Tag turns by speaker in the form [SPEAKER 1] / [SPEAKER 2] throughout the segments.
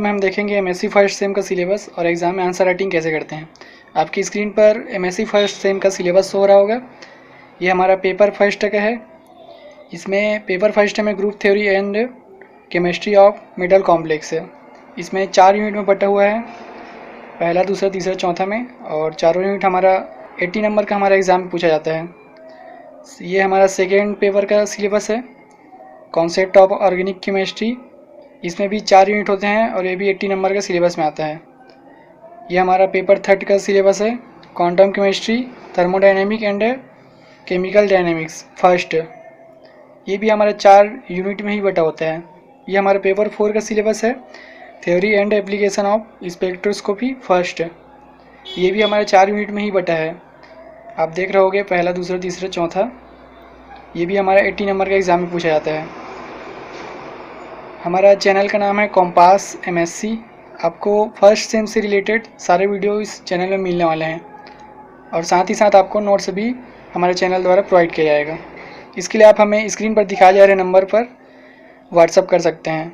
[SPEAKER 1] में हम देखेंगे एमएससी फर्स्ट सेम का सिलेबस और एग्ज़ाम में आंसर राइटिंग कैसे करते हैं। आपकी स्क्रीन पर एमएससी फर्स्ट सेम का सिलेबस शो हो रहा होगा। ये हमारा पेपर फर्स्ट का है। इसमें पेपर फर्स्ट में group theory and chemistry of metal complex है। इसमें 4 यूनिट में बटा हुआ है, पहला, दूसरा, तीसरा, चौथा में, और चारों यूनिट हमारा 80 नंबर का हमारा एग्ज़ाम में पूछा जाता है। ये हमारा सेकेंड पेपर का सिलेबस है, कॉन्सेप्ट ऑफ ऑर्गेनिक केमिस्ट्री। इसमें भी 4 यूनिट होते हैं और ये भी 80 नंबर का सिलेबस में आता है। ये हमारा पेपर थर्ड का सिलेबस है, quantum chemistry, thermodynamic and chemical dynamics first. ये भी हमारे 4 यूनिट में ही बटा होता है। ये हमारा पेपर 4 का सिलेबस है, theory and application of spectroscopy first. ये भी हमारे 4 यूनिट में ही बटा है। आप देख रहे होगे, पहला, दूसरा, तीसरा, चौथा। ये भी हमारा 80 नंबर का एग्ज़ाम में पूछा जाता है। हमारा चैनल का नाम है कॉम्पास एमएससी। आपको फर्स्ट सेम से रिलेटेड सारे वीडियो इस चैनल में मिलने वाले हैं और साथ ही साथ आपको नोट्स भी हमारे चैनल द्वारा प्रोवाइड किया जाएगा। इसके लिए आप हमें स्क्रीन पर दिखाए जा रहे नंबर पर व्हाट्सअप कर सकते हैं।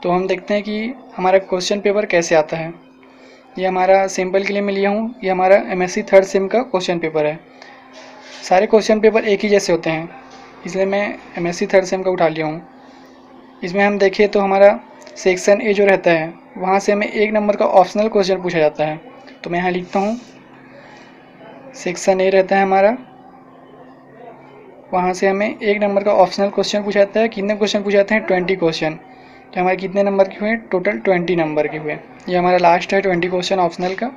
[SPEAKER 1] तो हम देखते हैं कि हमारा क्वेश्चन पेपर कैसे आता है। ये हमारा सैम्पल के लिए मैं लिया हूँ। ये हमारा एमएससी थर्ड सेम का क्वेश्चन पेपर है। सारे क्वेश्चन पेपर एक ही जैसे होते हैं, इसलिए मैं एमएससी थर्ड सेम का उठा लिया हूँ। इसमें हम देखें तो हमारा सेक्शन ए जो रहता है, वहाँ से हमें 1 नंबर का ऑप्शनल क्वेश्चन पूछा जाता है। तो मैं यहाँ लिखता हूँ, सेक्शन ए रहता है हमारा, वहाँ से हमें 1 नंबर का ऑप्शनल क्वेश्चन पूछा जाता है। कितने क्वेश्चन पूछे जाते हैं? 20 क्वेश्चन। तो हमारे कितने नंबर के हुए? टोटल 20 नंबर के हुए। ये हमारा लास्ट है 20 क्वेश्चन ऑप्शनल का।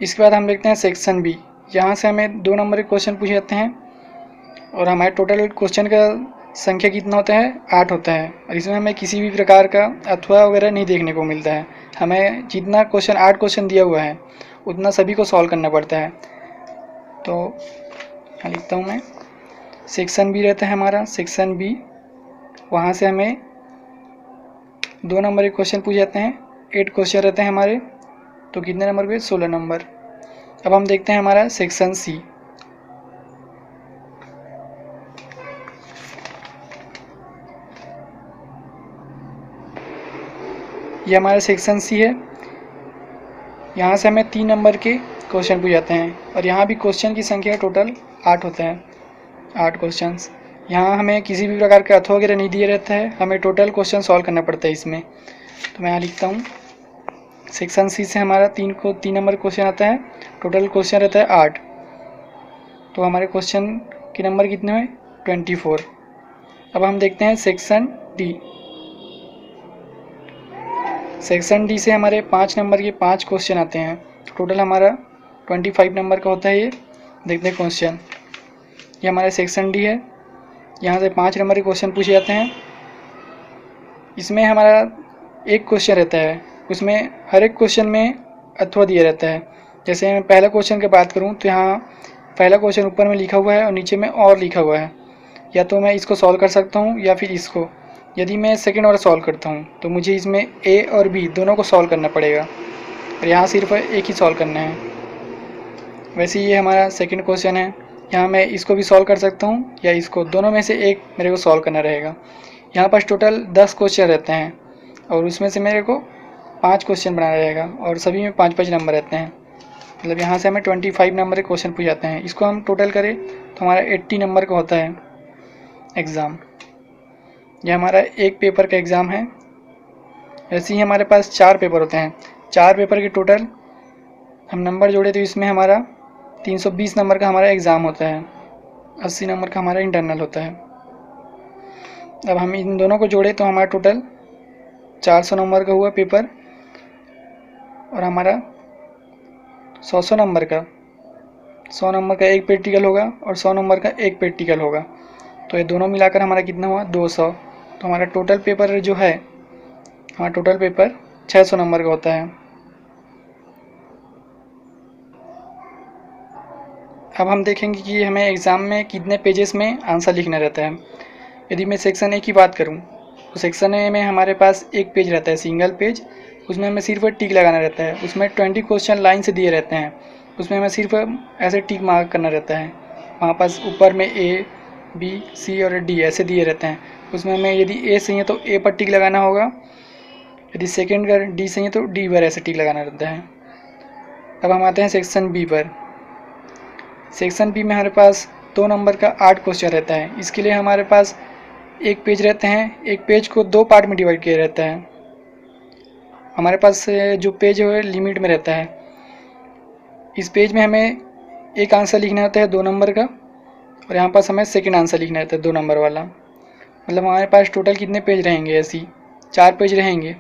[SPEAKER 1] इसके बाद हम देखते हैं सेक्शन बी। यहाँ से हमें 2 नंबर के क्वेश्चन पूछे जाते हैं और हमारे टोटल क्वेश्चन का संख्या कितना होता है? 8 होता है। और इसमें हमें किसी भी प्रकार का अथवा वगैरह नहीं देखने को मिलता है। हमें जितना क्वेश्चन 8 क्वेश्चन दिया हुआ है उतना सभी को सॉल्व करना पड़ता है। तो यहाँ लिखता हूँ मैं, सेक्शन बी रहता है हमारा, सेक्शन बी। वहाँ से हमें 2 नंबर के क्वेश्चन पूछे जाते हैं। 8 क्वेश्चन रहते हैं हमारे। तो कितने नंबर पे? 16 नंबर। अब हम देखते हैं हमारा सेक्शन सी। ये हमारा सेक्शन सी है। यहाँ से हमें 3 नंबर के क्वेश्चन पूछे जाते हैं और यहाँ भी क्वेश्चन की संख्या टोटल 8 होता है, 8 क्वेश्चंस। यहाँ हमें किसी भी प्रकार का अथवा वगैरह नहीं दिया रहता है, हमें टोटल क्वेश्चन सॉल्व करना पड़ता है इसमें। तो मैं यहाँ लिखता हूँ, सेक्शन सी से हमारा 3 नंबर क्वेश्चन आता है। टोटल क्वेश्चन रहता है 8। तो हमारे क्वेश्चन के नंबर कितने हुए? 24। अब हम देखते हैं सेक्शन डी। सेक्शन डी से हमारे 5 नंबर के 5 क्वेश्चन आते हैं। टोटल हमारा 25 नंबर का होता है। ये देखते हैं क्वेश्चन। ये हमारा सेक्शन डी है। यहाँ से 5 नंबर के क्वेश्चन पूछे जाते हैं। इसमें हमारा 1 क्वेश्चन रहता है, उसमें हर एक क्वेश्चन में अथवा दिया रहता है। जैसे मैं पहला क्वेश्चन की बात करूँ तो यहाँ पहला क्वेश्चन ऊपर में लिखा हुआ है और नीचे में और लिखा हुआ है। या तो मैं इसको सॉल्व कर सकता हूँ या फिर इसको। यदि मैं सेकेंड वाला सॉल्व करता हूँ तो मुझे इसमें ए और बी दोनों को सॉल्व करना पड़ेगा और यहाँ सिर्फ एक ही सॉल्व करना है। वैसे ये हमारा सेकंड क्वेश्चन है। यहाँ मैं इसको भी सॉल्व कर सकता हूँ या इसको, दोनों में से एक मेरे को सॉल्व करना रहेगा। यहाँ पर टोटल 10 क्वेश्चन रहते हैं और उसमें से मेरे को 5 क्वेश्चन बनाना रहेगा और सभी में 5-5 नंबर रहते हैं। मतलब यहाँ से हमें 25 नंबर के क्वेश्चन पूछ जाते हैं। इसको हम टोटल करें तो हमारा 80 नंबर का होता है एग्ज़ाम। यह हमारा एक पेपर का एग्ज़ाम है। ऐसे ही हमारे पास 4 पेपर होते हैं। 4 पेपर के टोटल हम नंबर जोड़े तो इसमें हमारा 320 नंबर का हमारा एग्ज़ाम होता है। 80 नंबर का हमारा इंटरनल होता है। अब हम इन दोनों को जोड़े तो हमारा टोटल 400 नंबर का हुआ पेपर और हमारा 100 नंबर का, 100 नंबर का एक प्रैक्टिकल होगा और 100 नंबर का एक प्रैक्टिकल होगा। तो ये दोनों मिलाकर हमारा कितना हुआ? 200। तो हमारा टोटल पेपर जो है, हमारा टोटल पेपर 600 नंबर का होता है। अब हम देखेंगे कि हमें एग्ज़ाम में कितने पेजेस में आंसर लिखना रहता है। यदि मैं सेक्शन ए की बात करूं तो सेक्शन ए में हमारे पास एक पेज रहता है, सिंगल पेज। उसमें हमें सिर्फ टिक लगाना रहता है। उसमें 20 क्वेश्चन लाइन से दिए रहते हैं। उसमें हमें सिर्फ ऐसे टिक मार्क करना रहता है। वहाँ पास ऊपर में ए, बी, सी और डी ऐसे दिए रहते हैं। उसमें हमें यदि ए सही है तो ए पर टिक लगाना होगा, यदि सेकेंड का डी सही है तो डी पर ऐसे टिक लगाना रहता है। अब हम आते हैं सेक्शन बी पर। सेक्शन बी में हमारे पास 2 नंबर का 8 क्वेश्चन रहता है। इसके लिए हमारे पास एक पेज रहते हैं, एक पेज को 2 पार्ट में डिवाइड किया रहता है। हमारे पास जो पेज है वो लिमिट में रहता है। इस पेज में हमें एक आंसर लिखना होता है 2 नंबर का, और यहाँ पास हमें सेकंड आंसर लिखना रहता है 2 नंबर वाला। मतलब हमारे पास टोटल कितने पेज रहेंगे? ऐसी 4 पेज रहेंगे।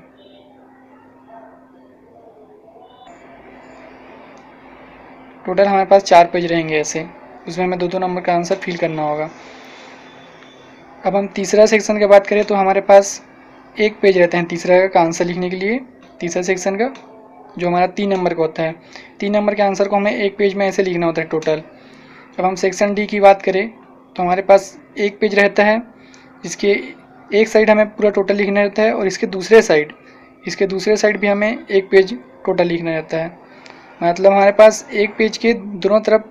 [SPEAKER 1] टोटल हमारे पास 4 पेज रहेंगे ऐसे, उसमें हमें 2-2 नंबर का आंसर फिल करना होगा। अब हम तीसरा सेक्शन की बात करें तो हमारे पास एक पेज रहते हैं तीसरा का आंसर लिखने के लिए। तीसरा सेक्शन का जो हमारा 3 नंबर का होता है, 3 नंबर के आंसर को हमें एक पेज में ऐसे लिखना होता है टोटल। अब हम सेक्शन डी की बात करें तो हमारे पास एक पेज रहता है, जिसके एक साइड हमें पूरा टोटल लिखना रहता है, और इसके दूसरे साइड भी हमें एक पेज टोटल लिखना रहता है। मतलब हमारे पास एक पेज के दोनों तरफ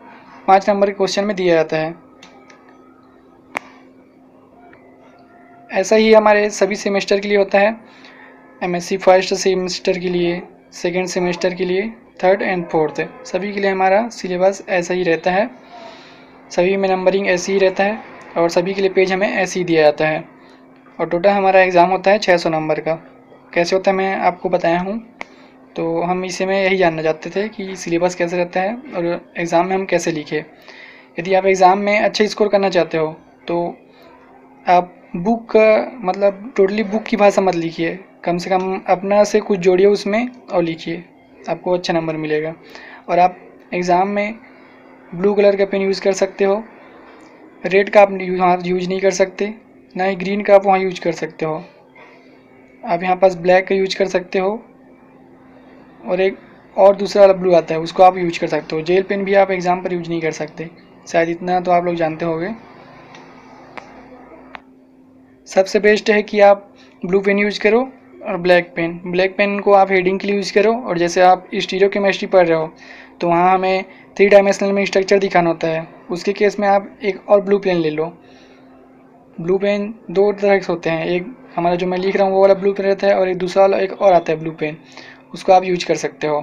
[SPEAKER 1] 5 नंबर के क्वेश्चन में दिया जाता है। ऐसा ही हमारे सभी सेमेस्टर के लिए होता है। एमएससी फर्स्ट सेमेस्टर के लिए, सेकेंड सेमेस्टर के लिए, थर्ड एंड फोर्थ, सभी के लिए हमारा सिलेबस ऐसा ही रहता है। सभी में नंबरिंग ऐसी ही रहता है और सभी के लिए पेज हमें ऐसे ही दिया जाता है। और टोटल हमारा एग्ज़ाम होता है 600 नंबर का। कैसे होता है मैं आपको बताया हूँ। तो हम इसे में यही जानना चाहते थे कि सिलेबस कैसे रहता है और एग्ज़ाम में हम कैसे लिखे। यदि आप एग्ज़ाम में अच्छे स्कोर करना चाहते हो तो आप बुक का मतलब टोटली बुक की भाषा मत लिखिए, कम से कम अपना से कुछ जोड़िए उसमें और लिखिए, आपको अच्छा नंबर मिलेगा। और आप एग्ज़ाम में ब्लू कलर का पेन यूज़ कर सकते हो, रेड का आप वहाँ यूज नहीं कर सकते, ना ही ग्रीन का आप वहाँ यूज कर सकते हो। आप यहाँ पास ब्लैक का यूज कर सकते हो, और एक और दूसरा वाला ब्लू आता है उसको आप यूज कर सकते हो। जेल पेन भी आप एग्ज़ाम पर यूज नहीं कर सकते, शायद इतना तो आप लोग जानते होंगे। सबसे बेस्ट है कि आप ब्लू पेन यूज करो और ब्लैक पेन को आप हेडिंग के लिए यूज़ करो। और जैसे आप स्टीरियो केमिस्ट्री पढ़ रहे हो तो वहाँ हमें 3 डायमेंशनल में स्ट्रक्चर दिखाना होता है, उसके केस में आप एक और ब्लू पेन ले लो। ब्लू पेन 2 तरह के होते हैं, एक हमारा जो मैं लिख रहा हूँ वो वाला ब्लू पेन रहता है, और एक दूसरा वाला एक और आता है ब्लू पेन, उसको आप यूज कर सकते हो।